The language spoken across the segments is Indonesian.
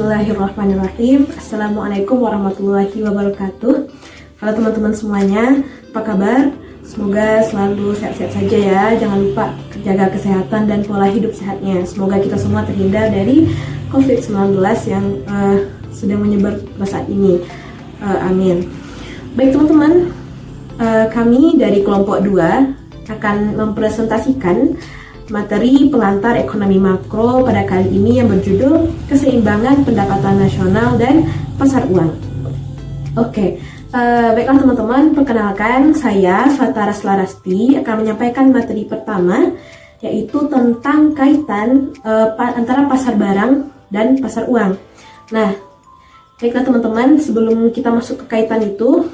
Bismillahirrahmanirrahim. Assalamualaikum warahmatullahi wabarakatuh. Halo teman-teman semuanya, apa kabar? Semoga selalu sehat-sehat saja ya. Jangan lupa jaga kesehatan dan pola hidup sehatnya. Semoga kita semua terhindar dari COVID-19 yang sedang menyebar pada saat ini. Amin. Baik teman-teman, kami dari kelompok 2 akan mempresentasikan materi pengantar ekonomi makro pada kali ini yang berjudul Keseimbangan Pendapatan Nasional dan Pasar Uang. Oke, baiklah teman-teman, perkenalkan saya Fatara Selarasti akan menyampaikan materi pertama, yaitu tentang kaitan antara pasar barang dan pasar uang. Nah, baiklah teman-teman, sebelum kita masuk ke kaitan itu,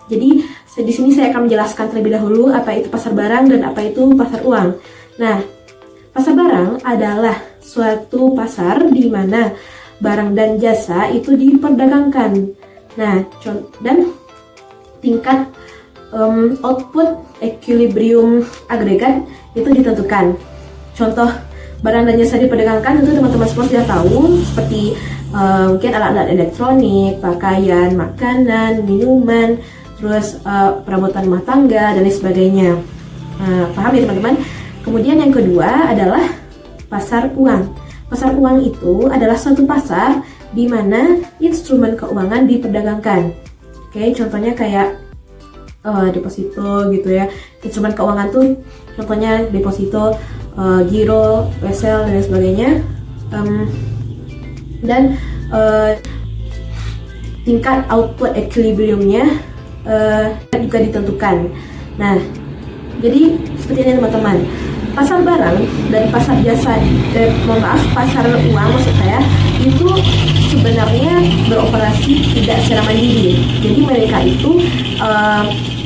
jadi di sini saya akan menjelaskan terlebih dahulu apa itu pasar barang dan apa itu pasar uang. Nah, pasar barang adalah suatu pasar di mana barang dan jasa itu diperdagangkan. Nah, dan tingkat output equilibrium agregat itu ditentukan. Contoh barang dan jasa diperdagangkan itu teman-teman semua sudah tahu, seperti mungkin alat-alat elektronik, pakaian, makanan, minuman, terus perabotan rumah tangga dan lain sebagainya. Paham ya teman-teman? Kemudian yang kedua adalah pasar uang. Pasar uang itu adalah suatu pasar di mana instrumen keuangan diperdagangkan. Oke, contohnya kayak deposito gitu ya. Instrumen keuangan tuh contohnya deposito, giro, wesel dan lain sebagainya. Dan tingkat output equilibriumnya juga ditentukan. Nah, jadi seperti ini teman-teman. Pasar barang dan pasar jasa, pasar uang maksud saya, itu sebenarnya beroperasi tidak secara mandiri. Jadi mereka itu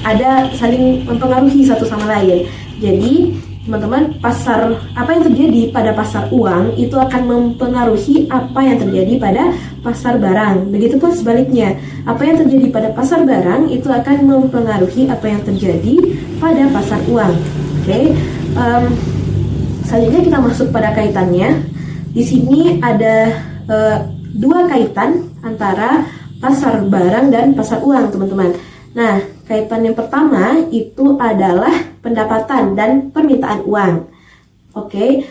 ada saling mempengaruhi satu sama lain. Jadi teman-teman, apa yang terjadi pada pasar uang itu akan mempengaruhi apa yang terjadi pada pasar barang. Begitupun sebaliknya, apa yang terjadi pada pasar barang itu akan mempengaruhi apa yang terjadi pada pasar uang. Oke. Selanjutnya kita masuk pada kaitannya. Di sini ada dua kaitan antara pasar barang dan pasar uang, teman-teman. Nah, kaitan yang pertama itu adalah pendapatan dan permintaan uang. Oke.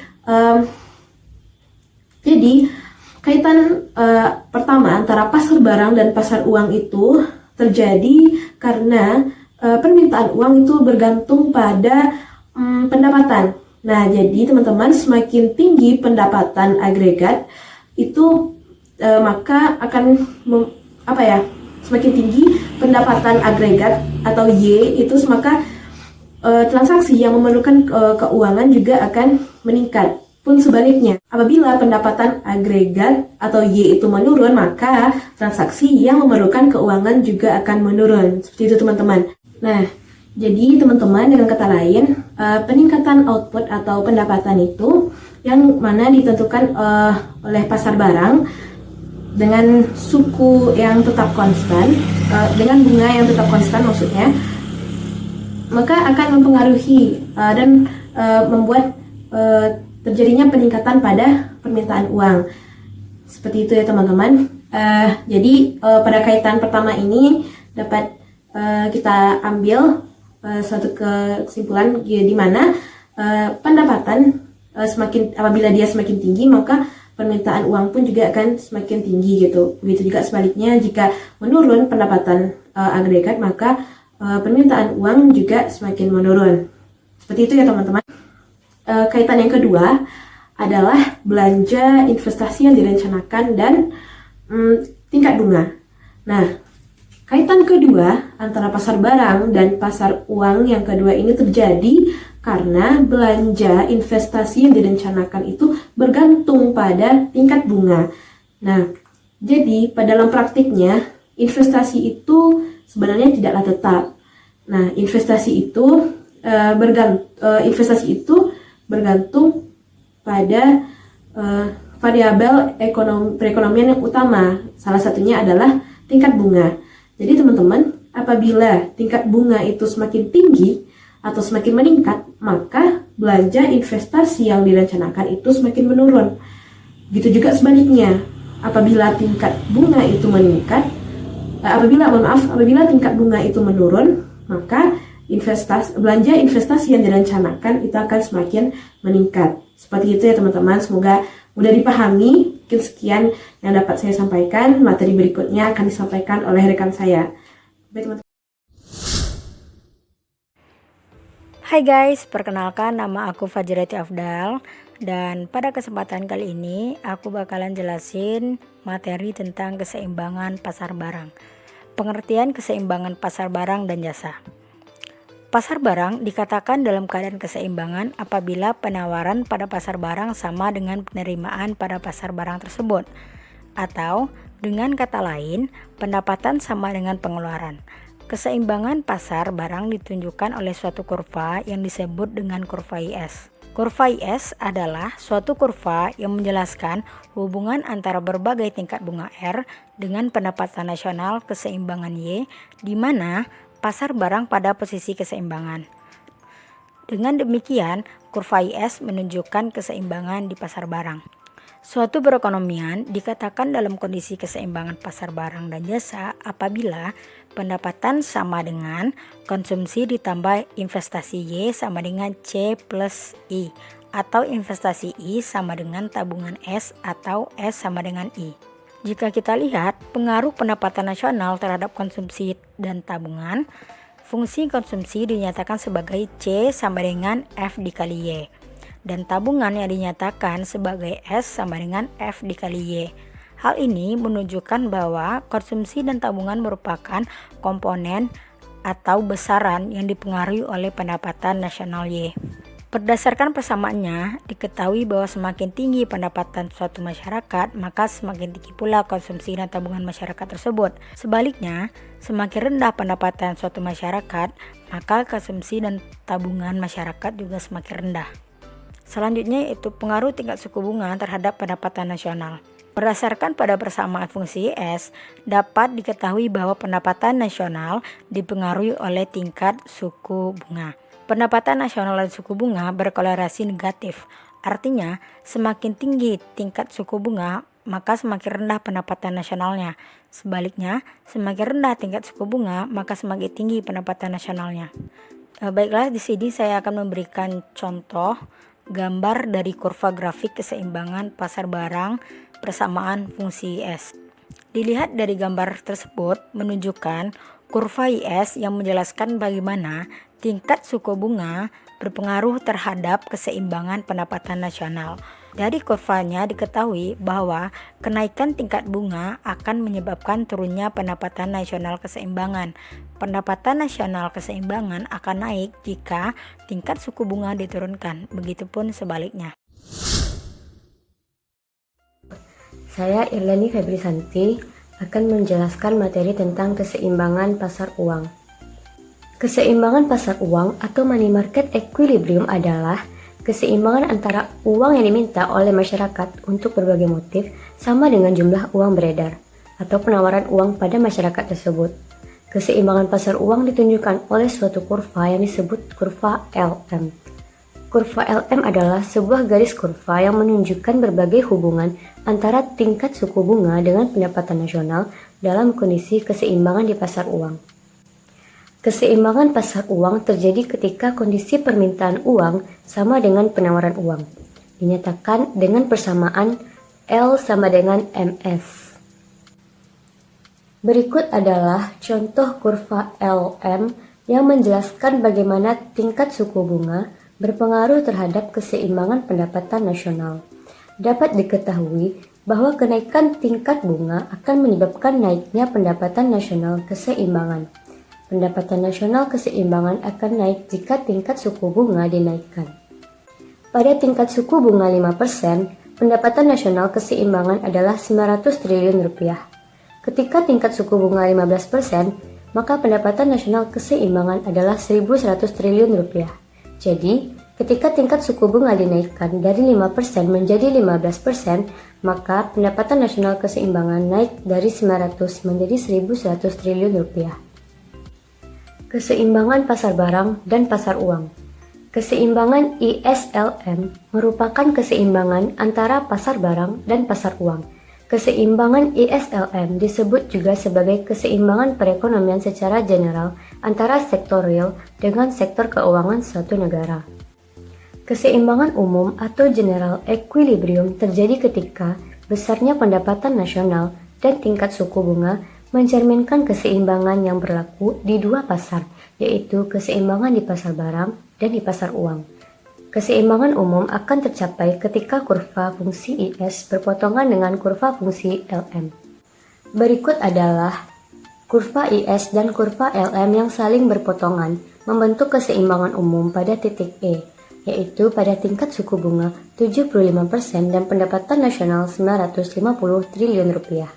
Jadi kaitan pertama antara pasar barang dan pasar uang itu terjadi karena permintaan uang itu bergantung pada pendapatan. Nah, jadi teman-teman, semakin tinggi pendapatan agregat itu maka akan semakin tinggi pendapatan agregat atau Y itu, maka transaksi yang memerlukan keuangan juga akan meningkat. Pun sebaliknya, apabila pendapatan agregat atau Y itu menurun, maka transaksi yang memerlukan keuangan juga akan menurun. Seperti itu teman-teman. Nah, jadi teman-teman, dengan kata lain, peningkatan output atau pendapatan itu yang mana ditentukan oleh pasar barang dengan suku yang tetap konstan, dengan bunga yang tetap konstan maksudnya, maka akan mempengaruhi dan membuat terjadinya peningkatan pada permintaan uang. Seperti itu ya teman-teman. Jadi pada kaitan pertama ini dapat kita ambil suatu kesimpulan di mana pendapatan apabila dia semakin tinggi, maka permintaan uang pun juga akan semakin tinggi gitu. Begitu juga sebaliknya, jika menurun pendapatan agregat, maka permintaan uang juga semakin menurun. Seperti itu ya teman-teman. Kaitan yang kedua adalah belanja investasi yang direncanakan dan tingkat bunga. Nah, kaitan kedua antara pasar barang dan pasar uang yang kedua ini terjadi karena belanja investasi yang direncanakan itu bergantung pada tingkat bunga. Nah, jadi dalam praktiknya investasi itu sebenarnya tidaklah tetap. Nah, investasi itu bergantung pada variabel perekonomian yang utama. Salah satunya adalah tingkat bunga. Jadi teman-teman, apabila tingkat bunga itu semakin tinggi atau semakin meningkat, maka belanja investasi yang direncanakan itu semakin menurun. Gitu juga sebaliknya. apabila tingkat bunga itu meningkat, apabila tingkat bunga itu menurun, maka belanja investasi yang direncanakan itu akan semakin meningkat. Seperti itu ya teman-teman, semoga mudah dipahami. Mungkin sekian yang dapat saya sampaikan. Materi berikutnya akan disampaikan oleh rekan saya. Baik, teman-teman. Hai guys, perkenalkan nama aku Fajrati Afdal, dan pada kesempatan kali ini aku bakalan jelasin materi tentang keseimbangan pasar barang. Pengertian keseimbangan pasar barang dan jasa. Pasar barang dikatakan dalam keadaan keseimbangan apabila penawaran pada pasar barang sama dengan penerimaan pada pasar barang tersebut, atau dengan kata lain, pendapatan sama dengan pengeluaran. Keseimbangan pasar barang ditunjukkan oleh suatu kurva yang disebut dengan kurva IS. Kurva IS adalah suatu kurva yang menjelaskan hubungan antara berbagai tingkat bunga R dengan pendapatan nasional keseimbangan Y, di mana pasar barang pada posisi keseimbangan. Dengan demikian, kurva IS menunjukkan keseimbangan di pasar barang. Suatu perekonomian dikatakan dalam kondisi keseimbangan pasar barang dan jasa apabila pendapatan sama dengan konsumsi ditambah investasi Y sama dengan C plus I, atau investasi I sama dengan tabungan S atau S sama dengan I. Jika kita lihat pengaruh pendapatan nasional terhadap konsumsi dan tabungan, fungsi konsumsi dinyatakan sebagai C sama dengan F dikali Y, dan tabungan yang dinyatakan sebagai S sama dengan F dikali Y. Hal ini menunjukkan bahwa konsumsi dan tabungan merupakan komponen atau besaran yang dipengaruhi oleh pendapatan nasional Y. Berdasarkan persamaannya, diketahui bahwa semakin tinggi pendapatan suatu masyarakat, maka semakin tinggi pula konsumsi dan tabungan masyarakat tersebut. Sebaliknya, semakin rendah pendapatan suatu masyarakat, maka konsumsi dan tabungan masyarakat juga semakin rendah. Selanjutnya yaitu pengaruh tingkat suku bunga terhadap pendapatan nasional. Berdasarkan pada persamaan fungsi S, dapat diketahui bahwa pendapatan nasional dipengaruhi oleh tingkat suku bunga. Pendapatan nasional dan suku bunga berkorelasi negatif. Artinya, semakin tinggi tingkat suku bunga, maka semakin rendah pendapatan nasionalnya. Sebaliknya, semakin rendah tingkat suku bunga, maka semakin tinggi pendapatan nasionalnya. Baiklah, di sini saya akan memberikan contoh gambar dari kurva grafik keseimbangan pasar barang persamaan fungsi IS. Dilihat dari gambar tersebut menunjukkan kurva IS yang menjelaskan bagaimana tingkat suku bunga berpengaruh terhadap keseimbangan pendapatan nasional. Dari kurvanya diketahui bahwa kenaikan tingkat bunga akan menyebabkan turunnya pendapatan nasional keseimbangan. Pendapatan nasional keseimbangan akan naik jika tingkat suku bunga diturunkan, begitupun sebaliknya. Saya Irlani Febrisanti akan menjelaskan materi tentang keseimbangan pasar uang. Keseimbangan pasar uang atau money market equilibrium adalah keseimbangan antara uang yang diminta oleh masyarakat untuk berbagai motif sama dengan jumlah uang beredar atau penawaran uang pada masyarakat tersebut. Keseimbangan pasar uang ditunjukkan oleh suatu kurva yang disebut kurva LM. Kurva LM adalah sebuah garis kurva yang menunjukkan berbagai hubungan antara tingkat suku bunga dengan pendapatan nasional dalam kondisi keseimbangan di pasar uang. Keseimbangan pasar uang terjadi ketika kondisi permintaan uang sama dengan penawaran uang. Dinyatakan dengan persamaan L sama dengan MS. Berikut adalah contoh kurva LM yang menjelaskan bagaimana tingkat suku bunga berpengaruh terhadap keseimbangan pendapatan nasional. Dapat diketahui bahwa kenaikan tingkat bunga akan menyebabkan naiknya pendapatan nasional keseimbangan. Pendapatan nasional keseimbangan akan naik jika tingkat suku bunga dinaikkan. Pada tingkat suku bunga 5%, pendapatan nasional keseimbangan adalah 900 triliun rupiah. Ketika tingkat suku bunga 15%, maka pendapatan nasional keseimbangan adalah 1.100 triliun rupiah. Jadi, ketika tingkat suku bunga dinaikkan dari 5% menjadi 15%, maka pendapatan nasional keseimbangan naik dari 900 menjadi 1.100 triliun rupiah. Keseimbangan pasar barang dan pasar uang. Keseimbangan ISLM merupakan keseimbangan antara pasar barang dan pasar uang. Keseimbangan ISLM disebut juga sebagai keseimbangan perekonomian secara general antara sektor real dengan sektor keuangan suatu negara. Keseimbangan umum atau general equilibrium terjadi ketika besarnya pendapatan nasional dan tingkat suku bunga mencerminkan keseimbangan yang berlaku di dua pasar, yaitu keseimbangan di pasar barang dan di pasar uang. Keseimbangan umum akan tercapai ketika kurva fungsi IS berpotongan dengan kurva fungsi LM. Berikut adalah kurva IS dan kurva LM yang saling berpotongan membentuk keseimbangan umum pada titik E, yaitu pada tingkat suku bunga 75% dan pendapatan nasional 950 triliun rupiah.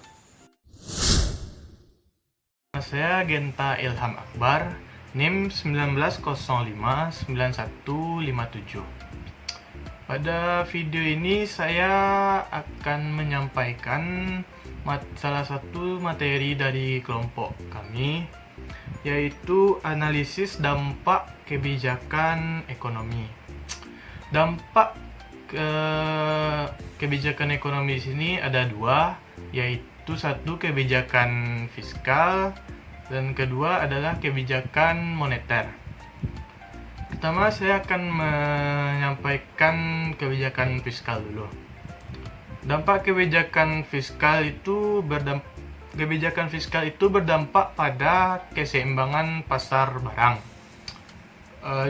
Saya Genta Ilham Akbar, NIM 19059157. Pada video ini saya akan menyampaikan salah satu materi dari kelompok kami, yaitu analisis dampak kebijakan ekonomi. Dampak kebijakan ekonomi di sini ada dua, yaitu satu kebijakan fiskal dan kedua adalah kebijakan moneter. Pertama saya akan menyampaikan kebijakan fiskal dulu. Dampak kebijakan fiskal itu berdampak pada keseimbangan pasar barang.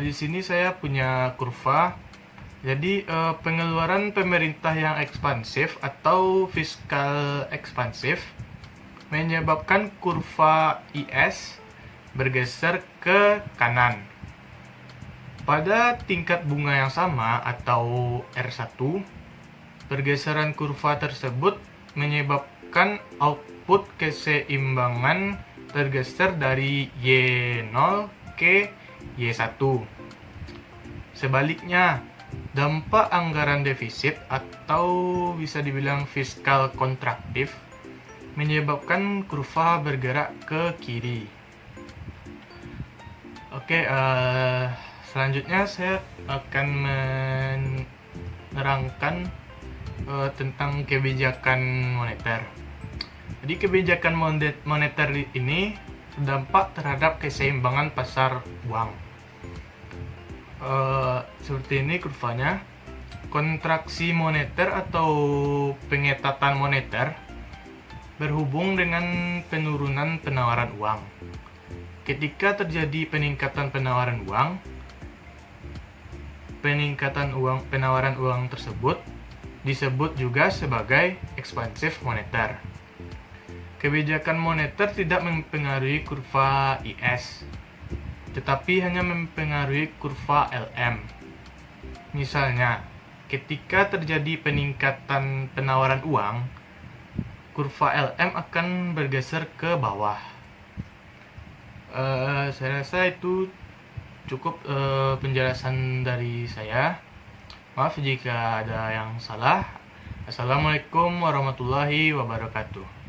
Di sini saya punya kurva. Jadi pengeluaran pemerintah yang ekspansif atau fiskal ekspansif menyebabkan kurva IS bergeser ke kanan. Pada tingkat bunga yang sama atau R1, pergeseran kurva tersebut menyebabkan output keseimbangan tergeser dari Y0 ke Y1. Sebaliknya, dampak anggaran defisit atau bisa dibilang fiskal kontraktif menyebabkan kurva bergerak ke kiri. Oke, selanjutnya saya akan menerangkan tentang kebijakan moneter. Jadi kebijakan moneter ini berdampak terhadap keseimbangan pasar uang. Seperti ini kurvanya. Kontraksi moneter atau pengetatan moneter berhubung dengan penurunan penawaran uang. Ketika terjadi peningkatan penawaran uang, penawaran uang tersebut disebut juga sebagai ekspansif moneter. Kebijakan moneter tidak mempengaruhi kurva IS, tetapi hanya mempengaruhi kurva LM. Misalnya, ketika terjadi peningkatan penawaran uang, kurva LM akan bergeser ke bawah. Saya rasa itu cukup penjelasan dari saya. Maaf jika ada yang salah. Assalamualaikum warahmatullahi wabarakatuh.